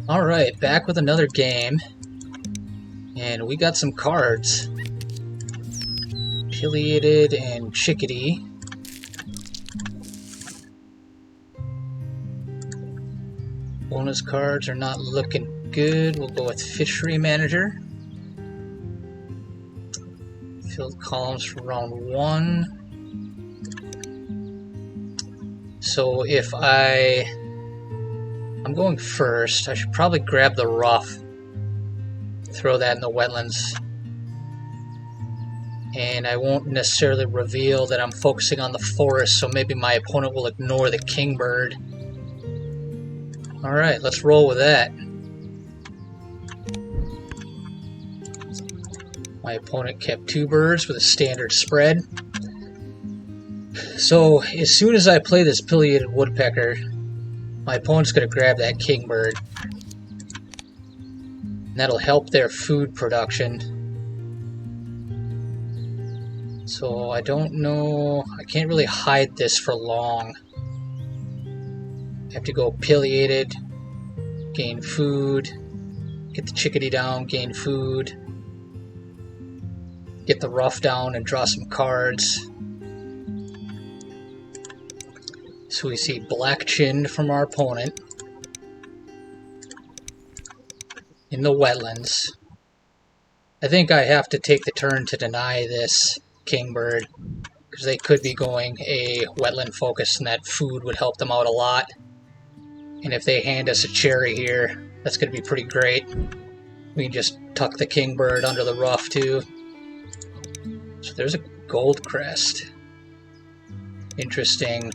Alright, back with another game. And we got some cards. Pileated and Chickadee. Bonus cards are not looking good. We'll go with Fishery Manager. Filled columns for round 1. So if I'm going first, I should probably grab the rough. Throw that in the wetlands. And I won't necessarily reveal that I'm focusing on the forest, so maybe my opponent will ignore the kingbird. Alright, let's roll with that. My opponent kept 2 birds with a standard spread. So, as soon as I play this pileated woodpecker, my opponent's going to grab that kingbird. And that'll help their food production. So, I don't know. I can't really hide this for long. I have to go pileated, gain food, get the chickadee down, gain food, get the rough down and draw some cards. So we see black chinned from our opponent in the wetlands. I think I have to take the turn to deny this kingbird because they could be going a wetland focus and that food would help them out a lot. And if they hand us a cherry here, that's going to be pretty great. We can just tuck the kingbird under the rough too. So there's a gold crest. Interesting.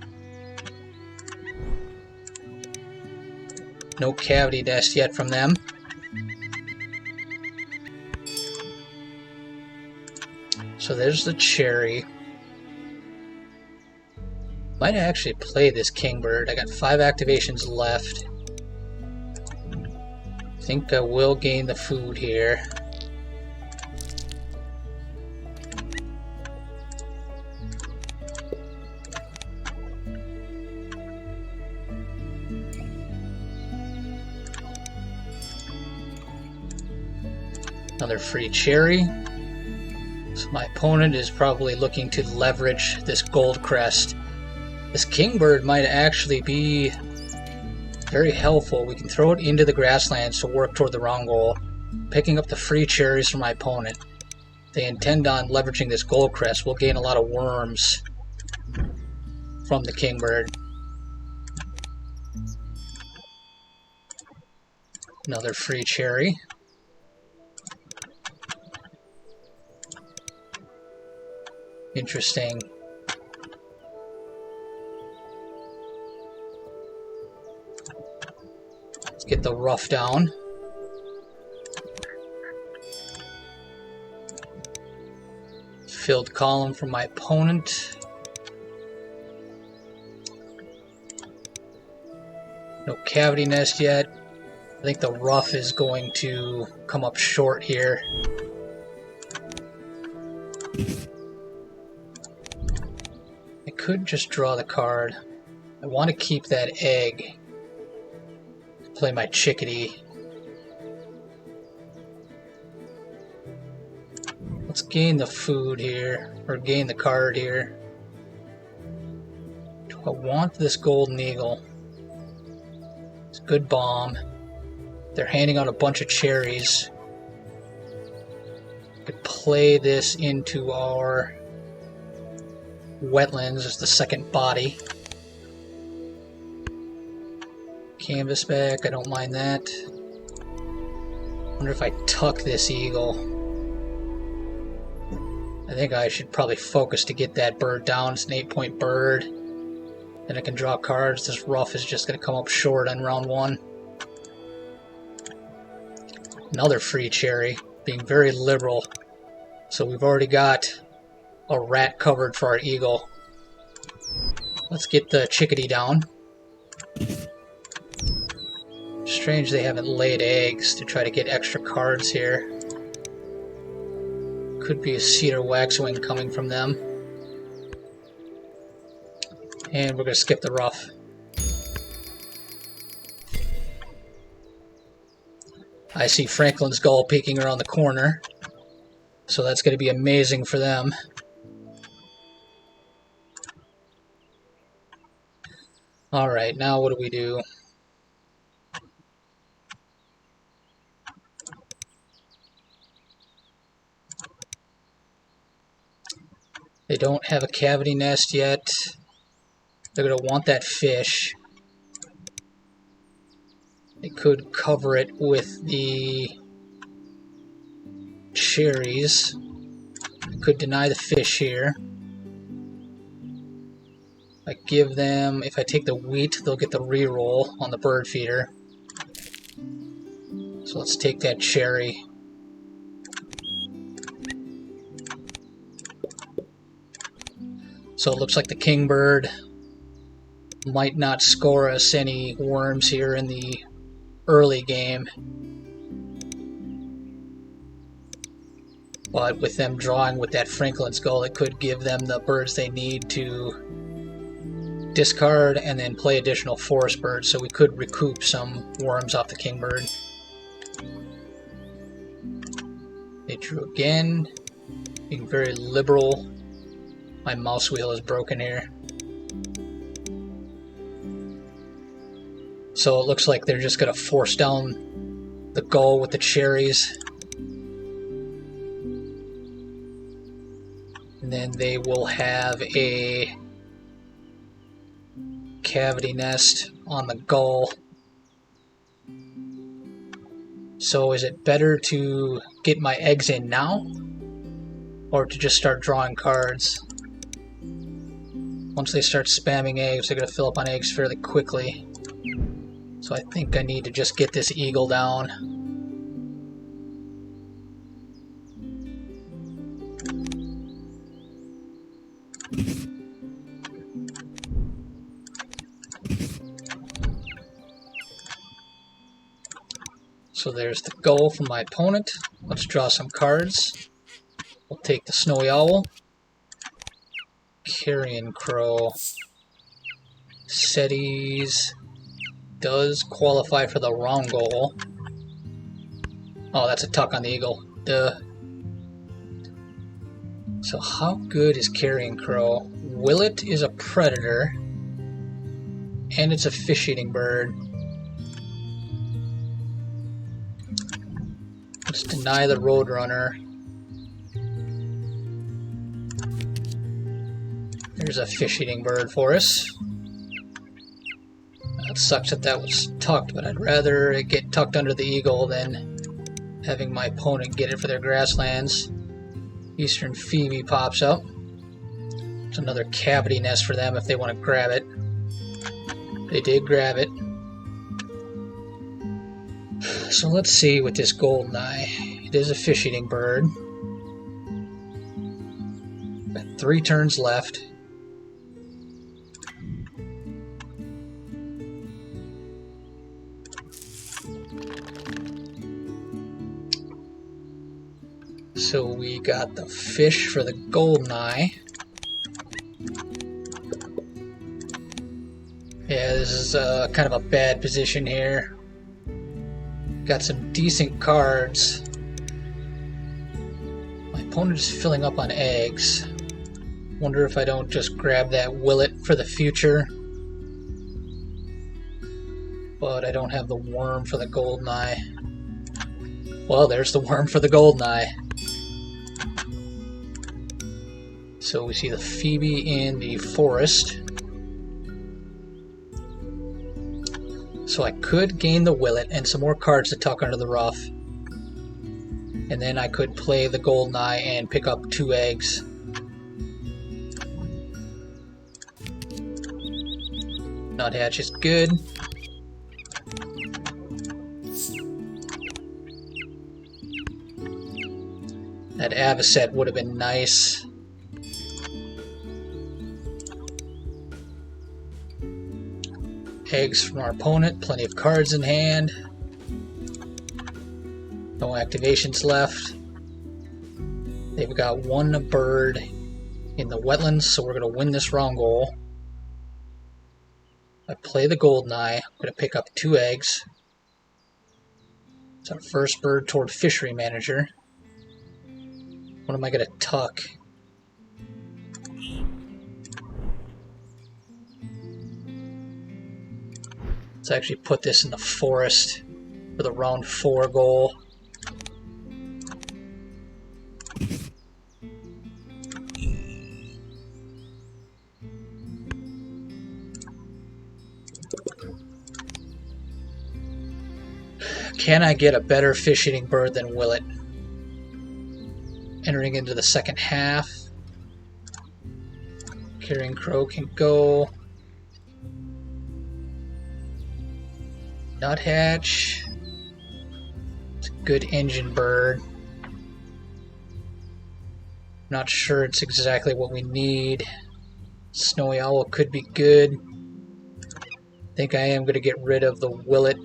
No cavity nest yet from them. So there's the cherry. Might actually play this kingbird. I got 5 activations left. I think I will gain the food here. Another free cherry. So my opponent is probably looking to leverage this gold crest. This kingbird might actually be very helpful. We can throw it into the grasslands to work toward the round goal, picking up the free cherries from my opponent. If they intend on leveraging this gold crest, we'll gain a lot of worms from the kingbird. Another free cherry. Interesting. Let's get the rough down. Filled column from my opponent. No cavity nest yet. I think the rough is going to come up short here. I could just draw the card. I want to keep that egg. Play my chickadee. Let's gain the food here, or gain the card here. Do I want this golden eagle? It's a good bomb. They're handing out a bunch of cherries. I could play this into our wetlands as the second body. Canvas back, I don't mind that. Wonder if I tuck this eagle. I think I should probably focus to get that bird down. It's an 8-point bird. Then I can draw cards. This rough is just going to come up short on round 1. Another free cherry, being very liberal. So we've already got a rat covered for our eagle. Let's get the chickadee down. Strange they haven't laid eggs to try to get extra cards here. Could be a cedar waxwing coming from them. And we're going to skip the rough. I see Franklin's Gull peeking around the corner, so that's going to be amazing for them. Alright, now what do we do? They don't have a cavity nest yet. They're going to want that fish. They could cover it with the cherries. They could deny the fish here. I give them, if I take the wheat, they'll get the reroll on the bird feeder. So let's take that cherry. So it looks like the kingbird might not score us any worms here in the early game. But with them drawing with that Franklin's Gull, it could give them the birds they need to discard and then play additional forest birds, so we could recoup some worms off the kingbird. They drew again, being very liberal. My mouse wheel is broken here. So it looks like they're just going to force down the Gull with the cherries. And then they will have a cavity nest on the Gull. So is it better to get my eggs in now, or to just start drawing cards? Once they start spamming eggs, they're going to fill up on eggs fairly quickly. So I think I need to just get this eagle down. So there's the Gull from my opponent. Let's draw some cards. We'll take the Snowy Owl, Carrion Crow, Settings does qualify for the wrong goal. Oh, that's a tuck on the eagle. Duh. So how good is Carrion Crow? Willet is a predator, and it's a fish-eating bird. Let's deny the Roadrunner. There's a fish-eating bird for us. It sucks that that was tucked, but I'd rather it get tucked under the eagle than having my opponent get it for their grasslands. Eastern Phoebe pops up. It's another cavity nest for them if they want to grab it. They did grab it. So let's see with this Goldeneye. It is a fish-eating bird. Got 3 turns left. So we got the fish for the Goldeneye. Yeah, this is kind of a bad position here. Got some decent cards. My opponent is filling up on eggs. Wonder if I don't just grab that Willet for the future. But I don't have the worm for the Goldeneye. Well, there's the worm for the Goldeneye. So we see the Phoebe in the forest. So I could gain the Willet and some more cards to tuck under the rough. And then I could play the Goldeneye and pick up 2 eggs. Nuthatch is good. That Avocet would have been nice. Eggs from our opponent, plenty of cards in hand. No activations left. They've got 1 bird in the wetlands, so we're going to win this round goal. I play the Goldeneye. I'm going to pick up 2 eggs. It's our first bird toward fishery manager. What am I going to tuck? Let's actually put this in the forest for the round 4 goal. Can I get a better fish-eating bird than Willet? Entering into the second half. Carrying Crow can go. Nuthatch. It's a good engine bird. Not sure it's exactly what we need. Snowy Owl could be good. I think I am going to get rid of the Willet.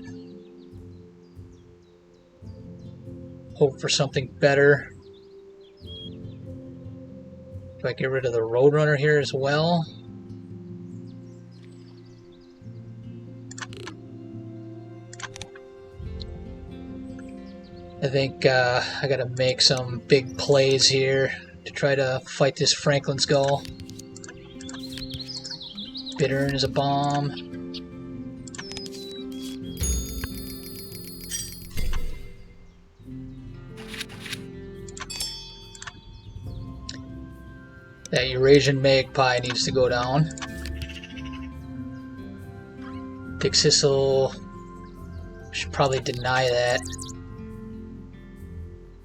Hope for something better. Do I get rid of the Roadrunner here as well? I think I gotta make some big plays here to try to fight this Franklin's Gull. Bittern is a bomb. That Eurasian Magpie needs to go down. Dixisel should probably deny that.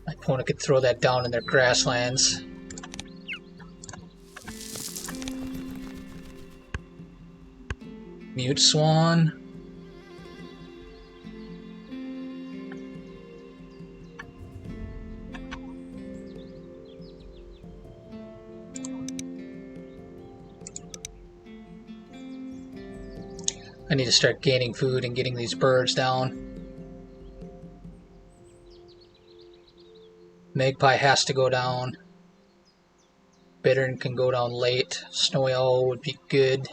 My opponent could throw that down in their grasslands. Mute Swan. I need to start gaining food and getting these birds down. Magpie has to go down. Bittern can go down late. Snowy Owl would be good.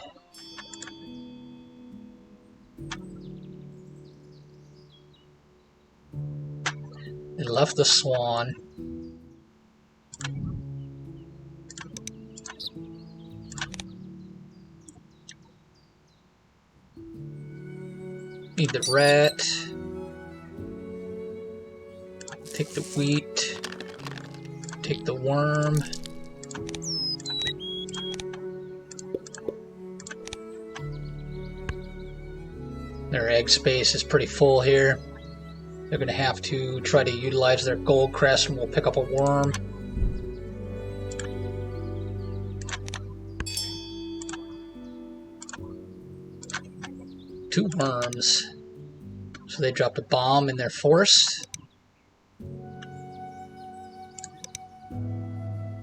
They left the Swan. Need the rat. Take the wheat. Take the worm. Their egg space is pretty full here. They're going to have to try to utilize their gold crest, and we'll pick up a worm. Two worms. So they dropped a bomb in their forest.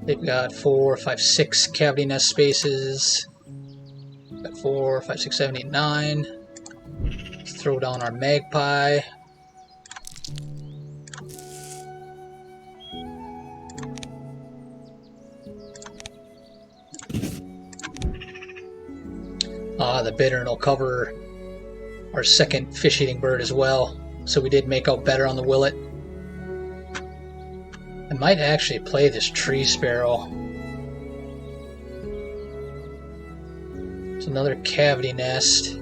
They've got 4, 5, 6 cavity nest spaces. Got 4, 5, 6, 7, 8, 9. Let's throw down our magpie. The bittern will cover our second fish-eating bird as well. So we did make out better on the Willet. I might actually play this tree sparrow. It's another cavity nest.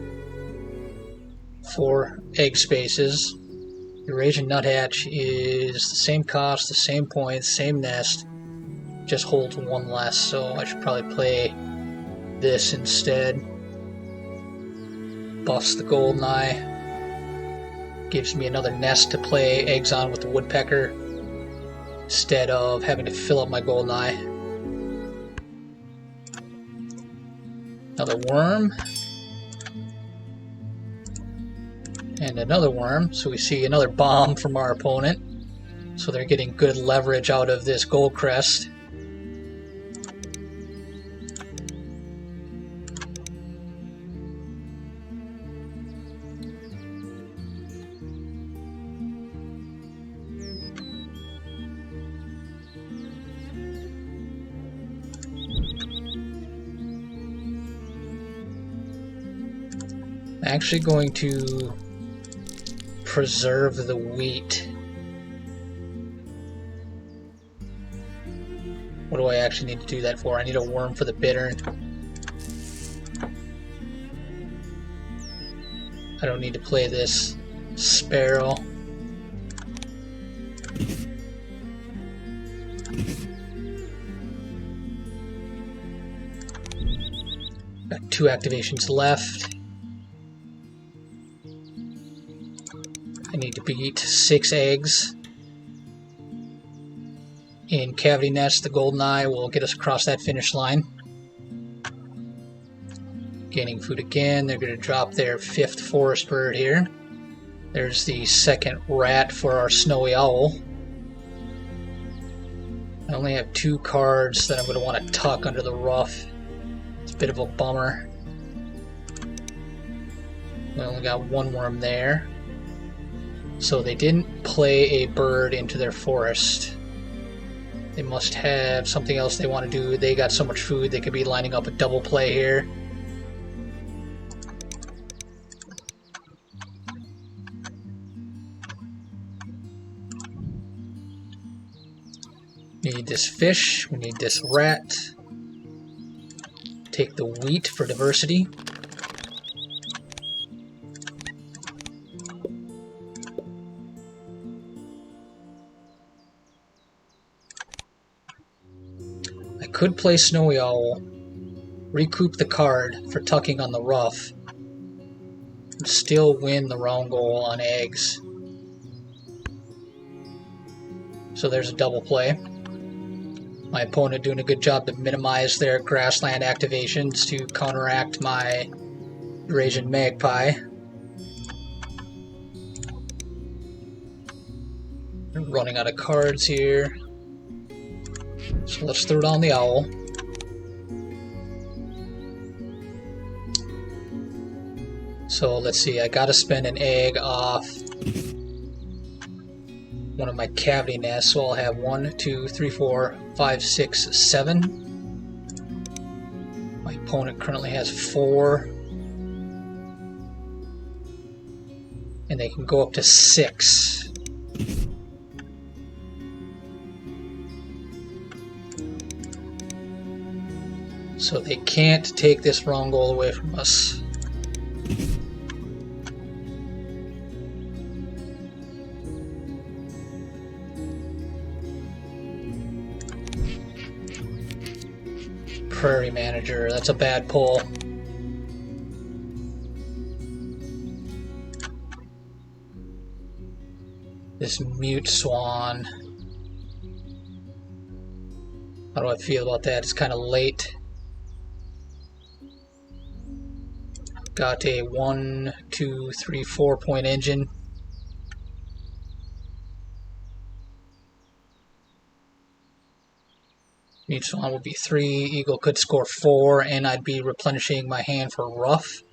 4 egg spaces. Eurasian nuthatch is the same cost, the same points, same nest. Just holds 1 less, so I should probably play this instead. Buffs the goldeneye. Gives me another nest to play eggs on with the woodpecker, instead of having to fill up my goldeneye. Another worm. And another worm. So we see another bomb from our opponent. So they're getting good leverage out of this gold crest. I'm actually going to preserve the wheat What do I actually need to do that for? I need a worm for the bittern. I don't need to play this sparrow. Got 2 activations left. I need to beat 6 eggs. In Cavity Nest, the golden eye will get us across that finish line. Gaining food again. They're going to drop their 5th forest bird here. There's the 2nd rat for our snowy owl. I only have 2 cards that I'm going to want to tuck under the rough. It's a bit of a bummer. We only got 1 worm there. So they didn't play a bird into their forest. They must have something else they want to do. They got so much food they could be lining up a double play here. We need this fish. We need this rat. Take the wheat for diversity. I could play Snowy Owl, recoup the card for tucking on the rough, and still win the round goal on eggs. So there's a double play. My opponent doing a good job to minimize their grassland activations to counteract my Eurasian Magpie. I'm running out of cards here. So let's throw down the owl. So let's see, I gotta spend an egg off one of my cavity nests, so I'll have 1, 2, 3, 4, 5, 6, 7. My opponent currently has 4. And they can go up to 6. So they can't take this wrong goal away from us. Prairie Manager, that's a bad pull. This Mute Swan. How do I feel about that? It's kind of late. Got a 1, 2, 3, 4 point engine. Each one would be 3. Eagle could score 4, and I'd be replenishing my hand for rough.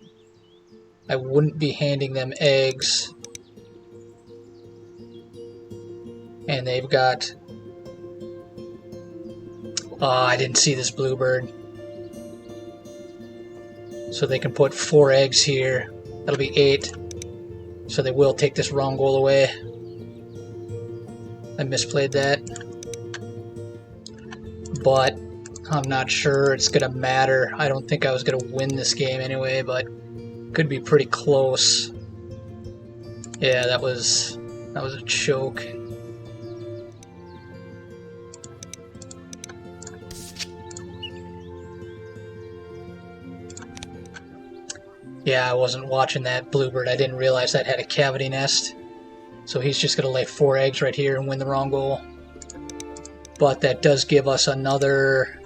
I wouldn't be handing them eggs. And they've got... Oh, I didn't see this bluebird. So they can put 4 eggs here. That'll be 8. So they will take this wrong goal away. I misplayed that. But I'm not sure it's going to matter. I don't think I was going to win this game anyway, but could be pretty close. Yeah, that was a choke. Yeah, I wasn't watching that bluebird. I didn't realize that had a cavity nest. So he's just going to lay 4 eggs right here and win the wrong goal. But that does give us another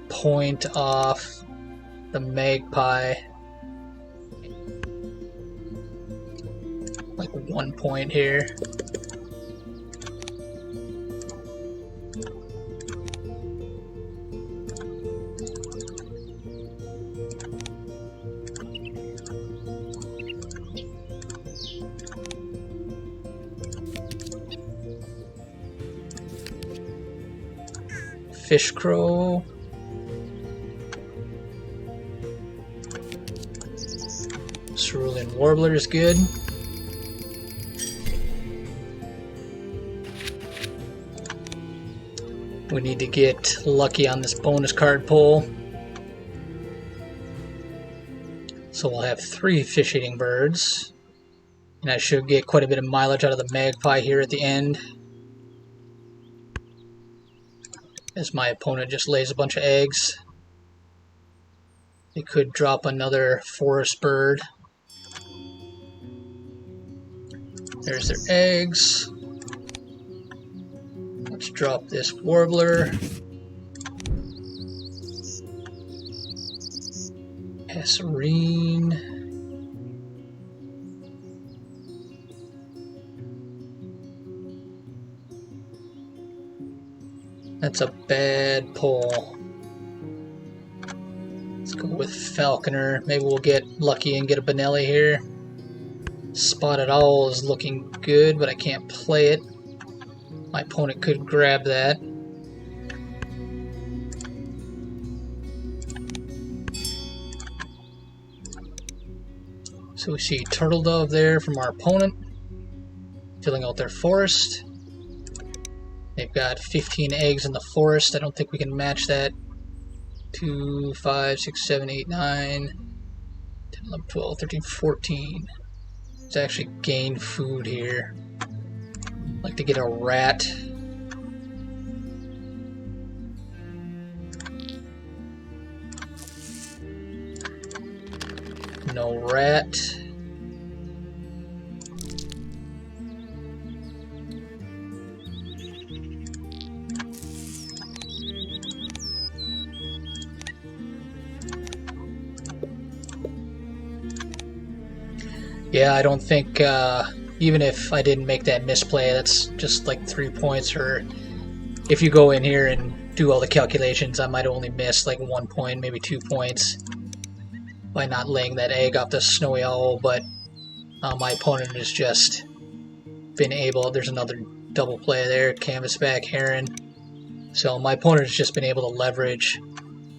point off the magpie. Like 1 point here. Fish crow. Cerulean warbler is good. We need to get lucky on this bonus card pull. So we'll have 3 fish-eating birds. And I should get quite a bit of mileage out of the magpie here at the end, as my opponent just lays a bunch of eggs. They could drop another forest bird. There's their eggs. Let's drop this warbler. Passerine. That's a bad pull. Let's go with Falconer. Maybe we'll get lucky and get a Benelli here. Spotted Owl is looking good, but I can't play it. My opponent could grab that. So we see Turtle Dove there from our opponent, filling out their forest. They've got 15 eggs in the forest. I don't think we can match that. 2, 5, 6, 7, 8, 9, 10, 11, 12, 13, 14. Let's actually gain food here. I'd like to get a rat. No rat. Yeah, I don't think, even if I didn't make that misplay, that's just like 3 points, or if you go in here and do all the calculations, I might only miss like 1 point, maybe 2 points by not laying that egg off the Snowy Owl, but my opponent has just been able, there's another double play there, Canvasback Heron. So my opponent has just been able to leverage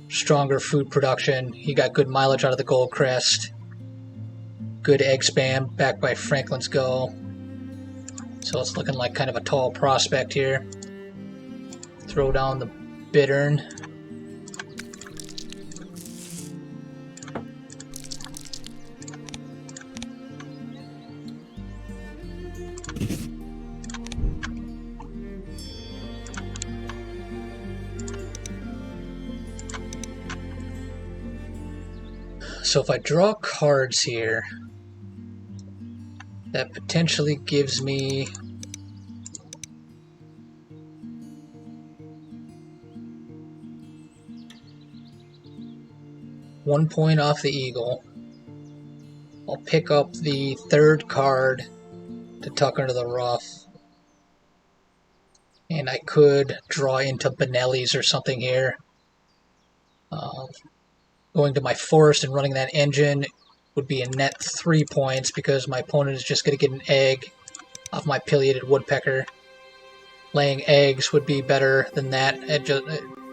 stronger food production. He got good mileage out of the Gold Crest. Good egg spam backed by Franklin's Gull. So it's looking like kind of a tall prospect here. Throw down the Bittern. So if I draw cards here, that potentially gives me one point off the eagle. I'll pick up the 3rd card to tuck under the rough. And I could draw into Benelli's or something here. Going to my forest and running that engine would be a net 3 points, because my opponent is just going to get an egg off my pileated woodpecker. Laying eggs would be better than that at just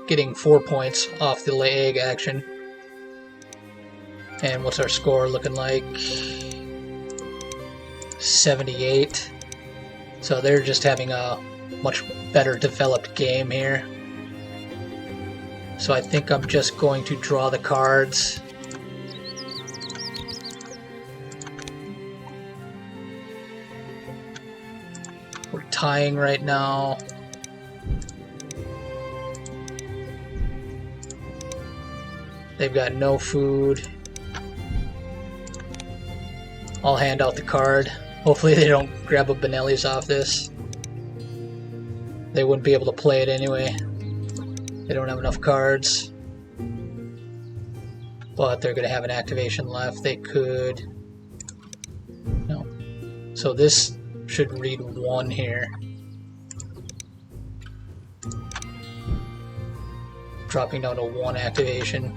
getting 4 points off the lay egg action. And what's our score looking like? 78. So they're just having a much better developed game here. So I think I'm just going to draw the cards. We're tying right now. They've got no food. I'll hand out the card. Hopefully they don't grab a Benelli's off this. They wouldn't be able to play it anyway. They don't have enough cards. But they're going to have an activation left. They could... No. So this should read 1 here. Dropping down to 1 activation.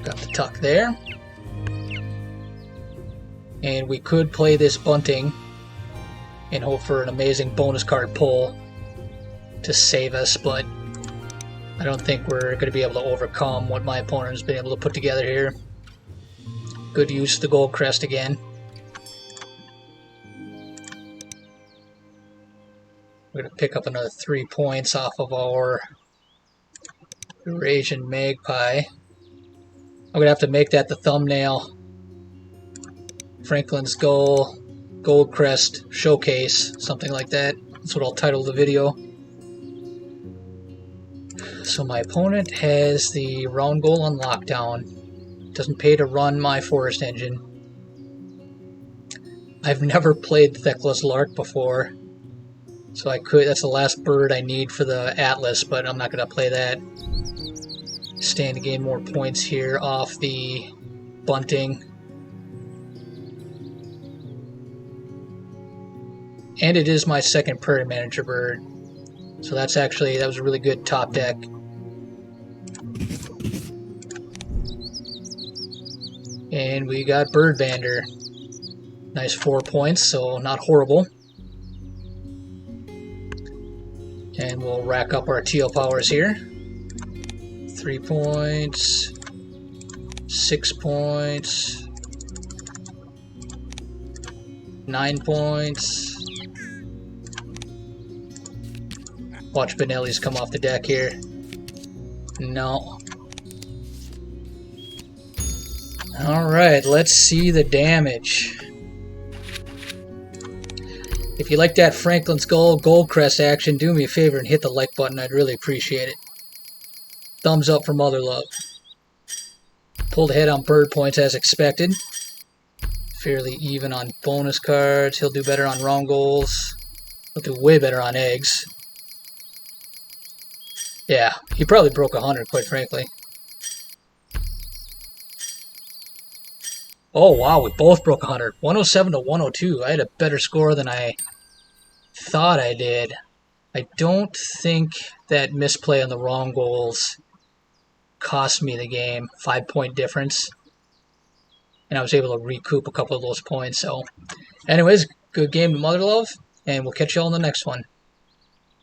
Got the tuck there. And we could play this bunting and hope for an amazing bonus card pull to save us, but I don't think we're going to be able to overcome what my opponent has been able to put together here. Good use of the Gold Crest again. We're going to pick up another 3 points off of our Eurasian Magpie. I'm going to have to make that the thumbnail. Franklin's Gull, Gold Crest Showcase, something like that. That's what I'll title the video. So my opponent has the round goal on lockdown. Doesn't pay to run my forest engine. I've never played the Thecla's Lark before, so that's the last bird I need for the Atlas, but I'm not going to play that. Stand to gain more points here off the bunting. And it is my second Prairie Manager bird, so that was a really good top deck. And we got Birdbander. Nice 4 points, so not horrible. And we'll rack up our teal powers here. 3 points, 6 points, 9 points. Watch Benelli's come off the deck here. No. Alright, let's see the damage. If you like that Franklin's Gull Gold Crest action, do me a favor and hit the like button. I'd really appreciate it. Thumbs up for Mother Love. Pulled ahead on bird points as expected. Fairly even on bonus cards. He'll do better on round goals. He'll do way better on eggs. Yeah, he probably broke 100, quite frankly. Oh wow, we both broke 100. 107 to 102. I had a better score than I thought I did. I don't think that misplay on the wrong goals cost me the game. 5-point difference. And I was able to recoup a couple of those points. So, anyways, good game to Mother Love, and we'll catch you all in the next one.